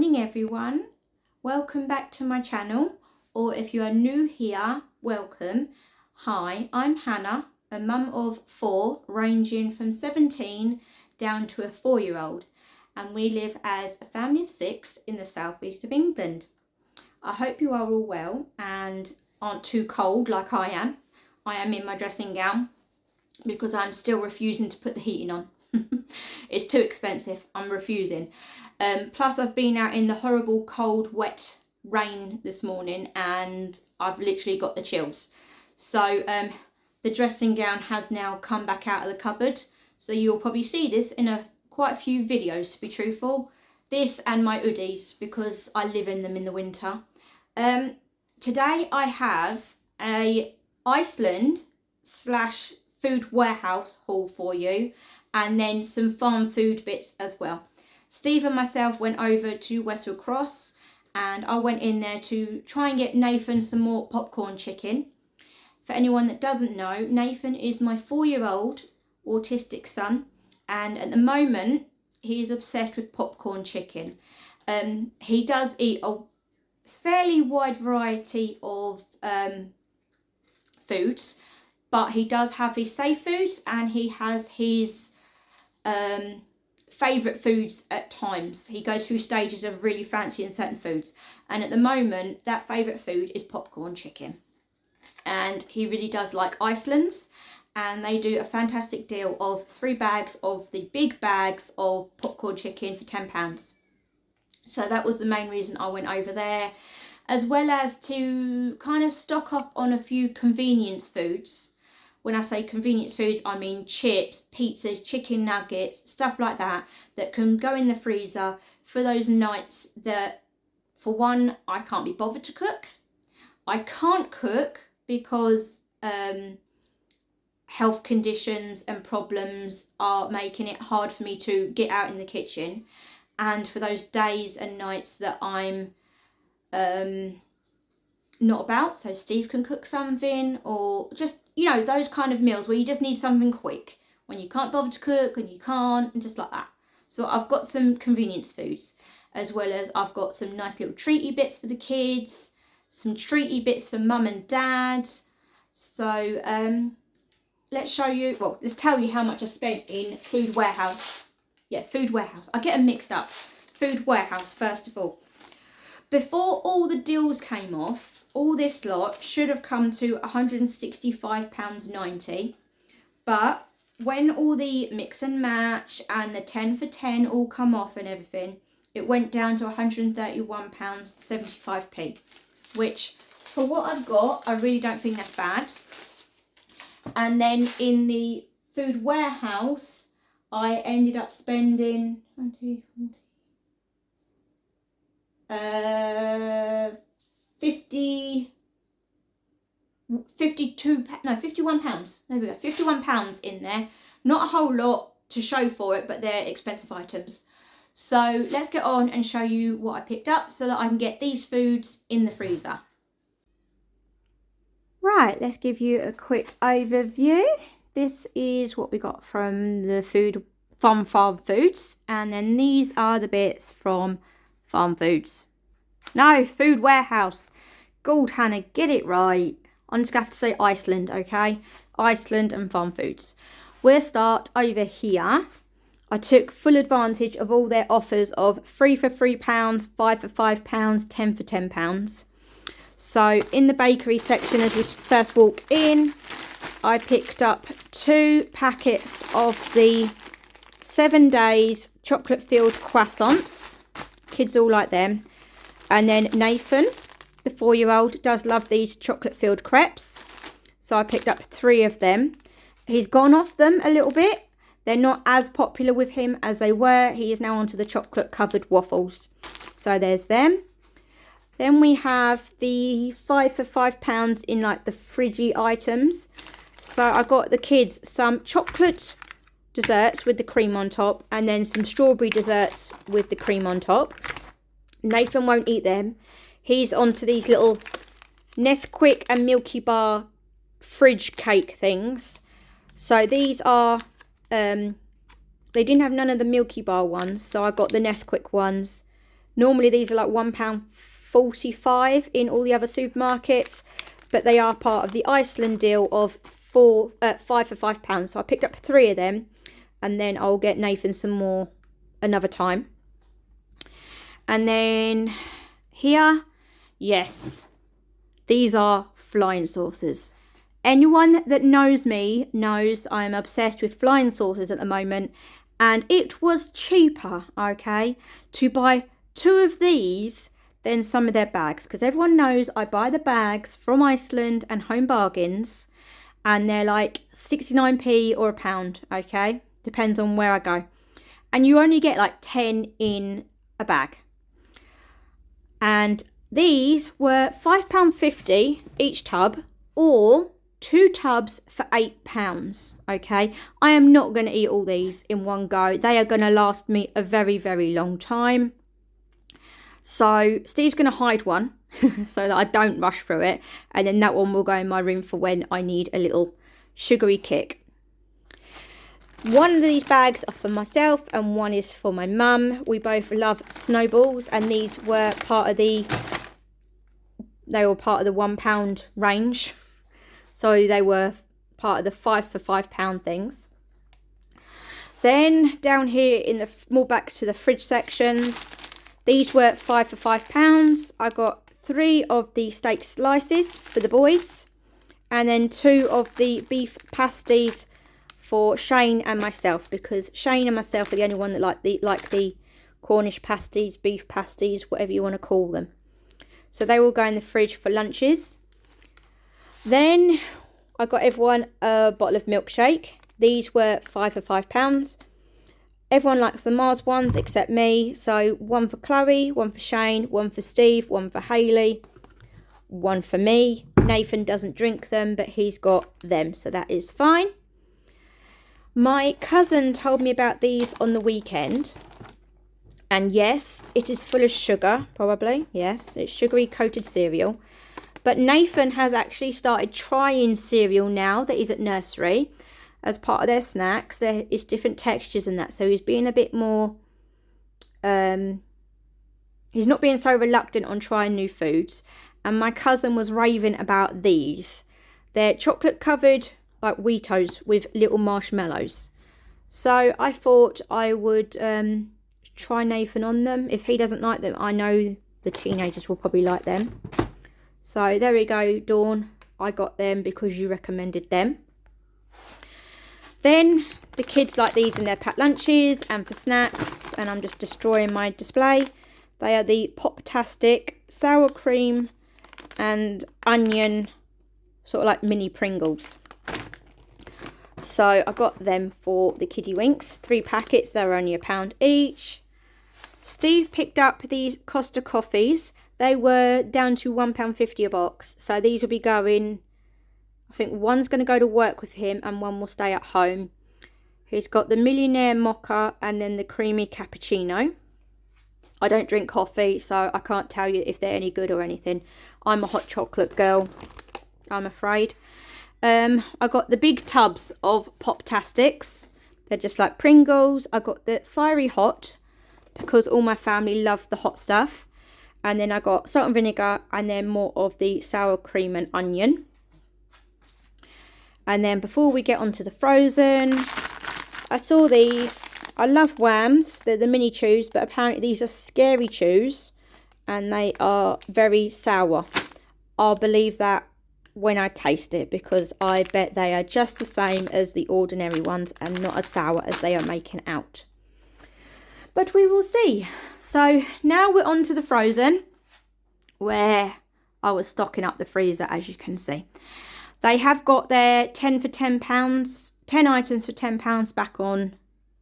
morning everyone, welcome back to my channel, or if you are new here, welcome. Hi, I'm Hannah, a mum of 4 ranging from 17 down to a 4-year-old, and we live as a family of 6 in the southeast of England. I hope you are all well and aren't too cold like I am. I am in my dressing gown because I'm still refusing to put the heating on. It's too expensive, I'm refusing. Plus I've been out in the horrible cold wet rain this morning and I've literally got the chills. So the dressing gown has now come back out of the cupboard, so you'll probably see this in quite a few videos, to be truthful. This and my hoodies, because I live in them in the winter. Today I have a Iceland / food warehouse haul for you, and then some farm food bits as well. Steve and myself went over to Westwood Cross and I went in there to try and get Nathan some more popcorn chicken. For anyone that doesn't know, Nathan is my 4-year-old autistic son, and at the moment he is obsessed with popcorn chicken. He does eat a fairly wide variety of foods, but he does have his safe foods and he has his favourite foods at times. He goes through stages of really fancying certain foods, and at the moment that favourite food is popcorn chicken, and he really does like Iceland's, and they do a fantastic deal of 3 bags of the big bags of popcorn chicken for £10. So that was the main reason I went over there, as well as to kind of stock up on a few convenience foods. When I say convenience foods, I mean chips, pizzas, chicken nuggets, stuff like that, that can go in the freezer for those nights that, for one, I can't be bothered to cook. I can't cook because health conditions and problems are making it hard for me to get out in the kitchen. And for those days and nights that I'm not about, so Steve can cook something, or just, you know, those kind of meals where you just need something quick when you can't bother to cook and you can't, and just like that. So I've got some convenience foods, as well as I've got some nice little treaty bits for the kids, some treaty bits for mum and dad. So let's show you, well, let's tell you how much I spent in food warehouse. Yeah, food warehouse, I get them mixed up. Food warehouse first of all. Before all the deals came off, all this lot should have come to £165.90, but when all the mix and match and the 10 for 10 all come off and everything, it went down to £131.75p, which for what I've got, I really don't think that's bad. And then in the food warehouse, I ended up spending 51 pounds. There we go, 51 pounds in there. Not a whole lot to show for it, but they're expensive items. So let's get on and show you what I picked up so that I can get these foods in the freezer. Right, let's give you a quick overview. This is what we got from the farm foods, and then these are the bits from farm foods. No, food warehouse. God, Hannah, get it right. I'm just going to have to say Iceland, okay? Iceland and farm foods. We'll start over here. I took full advantage of all their offers of 3 for £3, 5 for £5, 10 for £10. So in the bakery section, as we first walk in, I picked up 2 packets of the 7 Days chocolate filled croissants. Kids all like them. And then Nathan, the 4-year-old, does love these chocolate filled crepes. So I picked up 3 of them. He's gone off them a little bit. They're not as popular with him as they were. He is now onto the chocolate covered waffles. So there's them. Then we have the 5 for £5 in like the fridgy items. So I got the kids some chocolate desserts with the cream on top, and then some strawberry desserts with the cream on top. Nathan won't eat them. He's onto these little Nesquik and Milky Bar fridge cake things. So these are, they didn't have none of the Milky Bar ones, so I got the Nesquik ones. Normally these are like £1.45 in all the other supermarkets, but they are part of the Iceland deal of 5 for £5. So I picked up 3 of them, and then I'll get Nathan some more another time. And then here, yes, these are flying saucers. Anyone that knows me knows I am obsessed with flying saucers at the moment, and it was cheaper, okay, to buy 2 of these than some of their bags, because everyone knows I buy the bags from Iceland and Home Bargains, and they're like 69p or £1, okay, depends on where I go, and you only get like 10 in a bag. And these were £5.50 each tub, or 2 tubs for £8, okay? I am not going to eat all these in one go. They are going to last me a very, very long time. So Steve's going to hide one so that I don't rush through it. And then that one will go in my room for when I need a little sugary kick. One of these bags are for myself and one is for my mum. We both love snowballs, and these were part of the £1 range. So they were part of the 5 for £5 things. Then down here in the more back to the fridge sections, these were 5 for £5. I got 3 of the steak slices for the boys, and then 2 of the beef pasties for Shane and myself, because Shane and myself are the only one that like the Cornish pasties, beef pasties, whatever you want to call them. So they will go in the fridge for lunches. Then I got everyone a bottle of milkshake. These were 5 for £5. Everyone likes the Mars ones except me. So 1 for Chloe, 1 for Shane, 1 for Steve, 1 for Hayley, 1 for me. Nathan doesn't drink them, but he's got them, so that is fine. My cousin told me about these on the weekend. And yes, it is full of sugar, probably. Yes, it's sugary coated cereal. But Nathan has actually started trying cereal now that he's at nursery. As part of their snacks, there is different textures and that. So he's being a bit more... he's not being so reluctant on trying new foods. And my cousin was raving about these. They're chocolate covered like Weetos with little marshmallows. So I thought I would try Nathan on them. If he doesn't like them, I know the teenagers will probably like them. So there we go, Dawn. I got them because you recommended them. Then the kids like these in their packed lunches and for snacks, and I'm just destroying my display. They are the Pop-tastic sour cream and onion, sort of like mini Pringles. So I got them for the kiddie winks. 3 packets, they were only £1 each. Steve picked up these Costa coffees. They were down to £1.50 a box. So these will be going, I think one's going to go to work with him and one will stay at home. He's got the Millionaire Mocha and then the Creamy Cappuccino. I don't drink coffee, so I can't tell you if they're any good or anything. I'm a hot chocolate girl, I'm afraid. I got the big tubs of Pop-tastics. They're just like Pringles. I got the Fiery Hot because all my family love the hot stuff. And then I got salt and vinegar and then more of the sour cream and onion. And then before we get onto the frozen, I saw these. I love Whams. They're the mini chews, but apparently these are scary chews and they are very sour. I'll believe that when I taste it, because I bet they are just the same as the ordinary ones and not as sour as they are making out. But we will see. So now we're on to the frozen, where I was stocking up the freezer, as you can see. They have got their 10 for £10, 10 items for £10 back on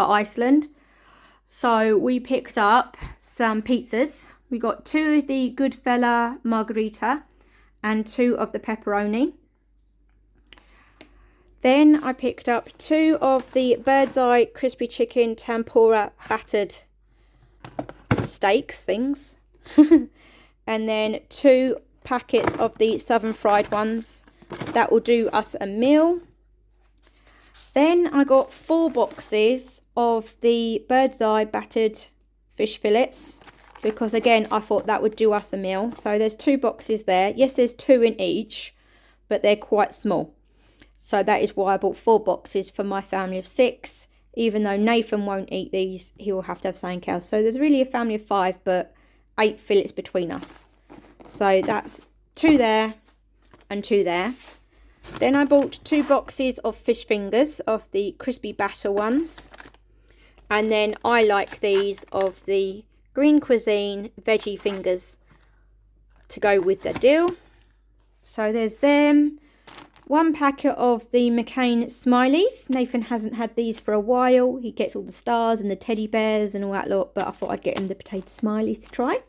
at Iceland. So we picked up some pizzas. We got 2 of the Goodfella margarita and 2 of the pepperoni. Then I picked up 2 of the Bird's Eye crispy chicken tempura battered steaks things. And then 2 packets of the southern fried ones. That will do us a meal. Then I got 4 boxes of the Bird's Eye battered fish fillets. because again, I thought that would do us a meal. So there's 2 boxes there. Yes, there's 2 in each, but they're quite small. So that is why I bought 4 boxes for my family of 6. Even though Nathan won't eat these, he will have to have something else. So there's really a family of 5, but 8 fillets between us. So that's 2 there and 2 there. Then I bought 2 boxes of fish fingers, of the crispy batter ones. And then I like these of the Green Cuisine veggie fingers to go with the dill. So there's them. 1 packet of the McCain Smileys. Nathan hasn't had these for a while. He gets all the stars and the teddy bears and all that lot, but I thought I'd get him the potato smileys to try.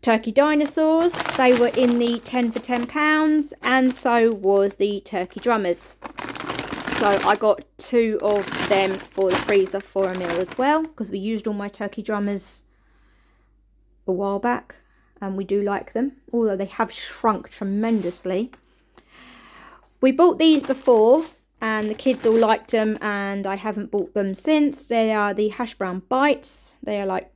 Turkey dinosaurs, they were in the 10 for £10, and so was the turkey drummers. So I got 2 of them for the freezer for a meal as well, because we used all my turkey drummers a while back, and we do like them, although they have shrunk tremendously. We bought these before, and the kids all liked them, and I haven't bought them since. They are the hash brown bites. They are like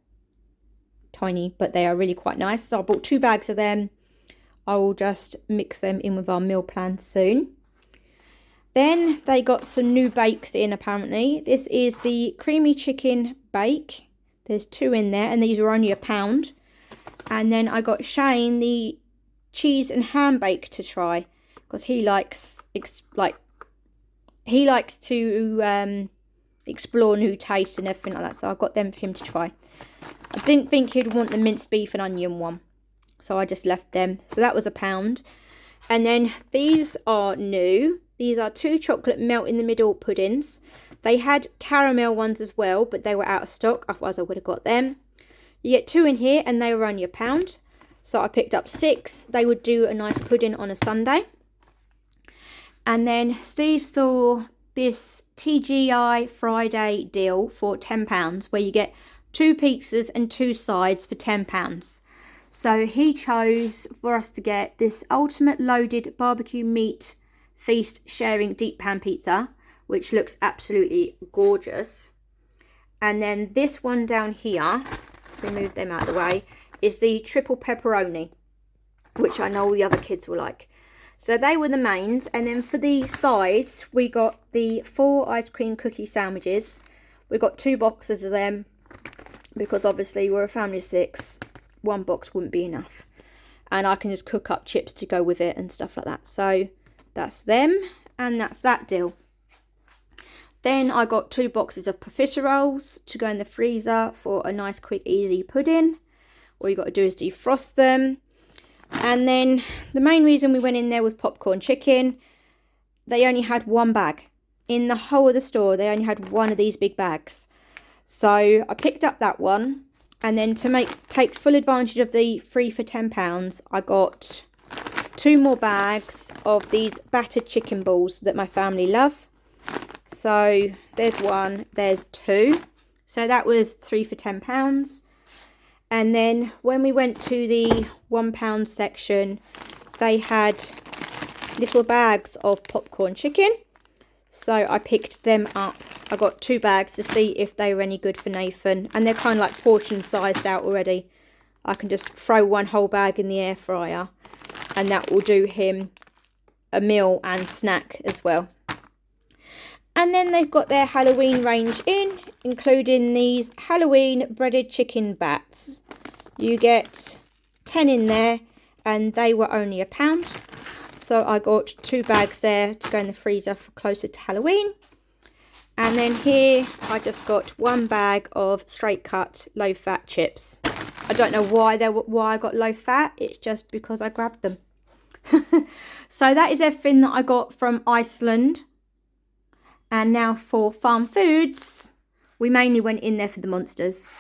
tiny, but they are really quite nice. So I bought 2 bags of them. I will just mix them in with our meal plan soon. Then they got some new bakes in, apparently. This is the creamy chicken bake. There's 2 in there, and these are only £1. And then I got Shane the cheese and ham bake to try, because he likes to explore new tastes and everything like that. So I got them for him to try. I didn't think he'd want the minced beef and onion one, so I just left them. So that was £1. And then these are new. These are 2 chocolate melt in the middle puddings. They had caramel ones as well, but they were out of stock. Otherwise I would have got them. You get 2 in here, and they were only £1. So I picked up 6. They would do a nice pudding on a Sunday. And then Steve saw this TGI Friday deal for £10, where you get 2 pizzas and 2 sides for £10. So he chose for us to get this ultimate loaded barbecue meat feast sharing deep pan pizza, which looks absolutely gorgeous. And then this one down here, remove them out of the way, is the triple pepperoni, which I know all the other kids will like. So they were the mains. And then for the sides, we got the 4 ice cream cookie sandwiches. We got 2 boxes of them, because obviously we're a family of 6. 1 box wouldn't be enough. And I can just cook up chips to go with it and stuff like that. So that's them, and that's that deal. Then I got 2 boxes of profiteroles to go in the freezer for a nice quick easy pudding. All you got to do is defrost them. And then the main reason we went in there was popcorn chicken. They only had 1 bag. In the whole of the store, they only had 1 of these big bags. So I picked up that one. And then to take full advantage of the 3 for £10, I got 2 more bags of these battered chicken balls that my family love. So there's 1, there's 2. So that was 3 for £10. And then when we went to the £1 section, they had little bags of popcorn chicken. So I picked them up. I got 2 bags to see if they were any good for Nathan. And they're kind of like portion sized out already. I can just throw 1 whole bag in the air fryer, and that will do him a meal and snack as well. And then they've got their Halloween range in, including these Halloween breaded chicken bats. You get 10 in there, and they were only £1. So I got 2 bags there to go in the freezer for closer to Halloween. And then here I just got 1 bag of straight cut low fat chips. I don't know why I got low fat. It's just because I grabbed them. So that is everything that I got from Iceland. And now for Farm Foods, we mainly went in there for the Monsters.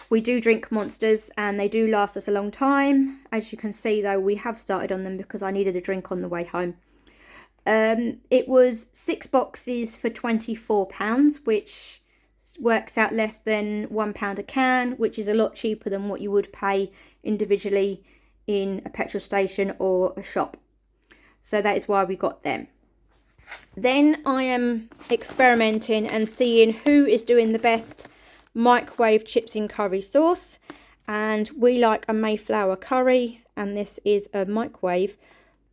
We do drink Monsters, and they do last us a long time. As you can see though, we have started on them because I needed a drink on the way home. It was 6 boxes for £24, which works out less than £1 a can, which is a lot cheaper than what you would pay individually in a petrol station or a shop. So that is why we got them. Then I am experimenting and seeing who is doing the best microwave chips in curry sauce, and we like a Mayflower curry, and this is a microwave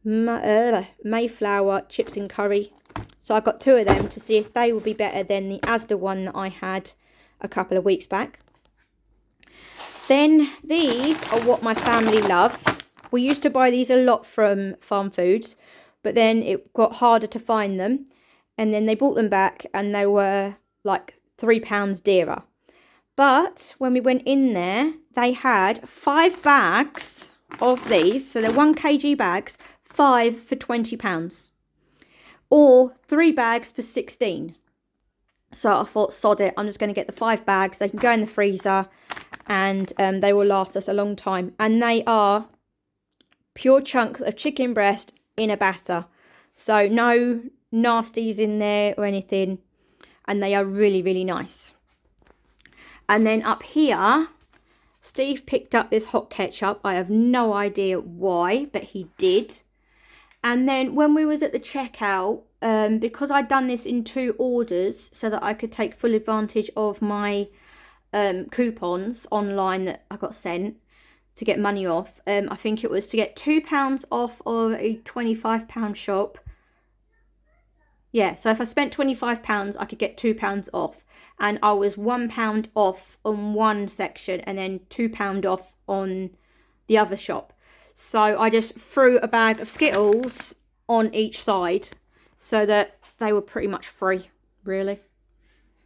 Mayflower chips in curry. So I got 2 of them to see if they would be better than the Asda one that I had a couple of weeks back. Then these are what my family love. We used to buy these a lot from Farm Foods, but then it got harder to find them, and then they brought them back and they were like £3 dearer. But when we went in there, they had 5 bags of these, so they're 1 kg bags, 5 for £20, or 3 bags for 16. So I thought, sod it, I'm just going to get the 5 bags. They can go in the freezer, and they will last us a long time. And they are pure chunks of chicken breast in a batter, so no nasties in there or anything, and they are really, really nice. And then up here, Steve picked up this hot ketchup. I have no idea why, but he did. And then when we was at the checkout, because I'd done this in 2 orders so that I could take full advantage of my coupons online that I got sent to get money off. I think it was to get £2 off of a £25 shop. Yeah, so if I spent £25, I could get £2 off. And I was £1 off on one section and then £2 off on the other shop. So I just threw a bag of Skittles on each side so that they were pretty much free, really.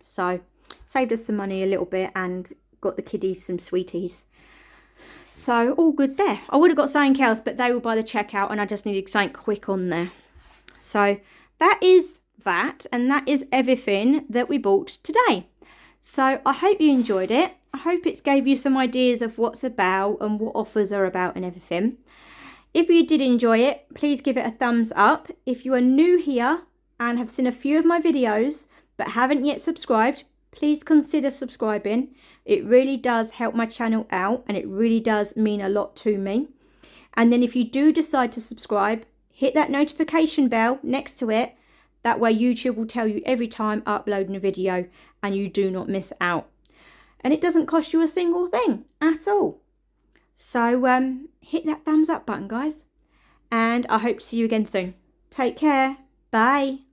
So saved us some money a little bit and got the kiddies some sweeties. So all good there. I would have got something else, but they were by the checkout and I just needed something quick on there. So that is that, and that is everything that we bought today. So I hope you enjoyed it. I hope it's gave you some ideas of what's about and what offers are about and everything. If you did enjoy it, please give it a thumbs up. If you are new here and have seen a few of my videos but haven't yet subscribed, please consider subscribing. It really does help my channel out, and it really does mean a lot to me. And then if you do decide to subscribe, hit that notification bell next to it. That way YouTube will tell you every time I upload a video and you do not miss out. And it doesn't cost you a single thing at all. So hit that thumbs up button, guys. And I hope to see you again soon. Take care. Bye.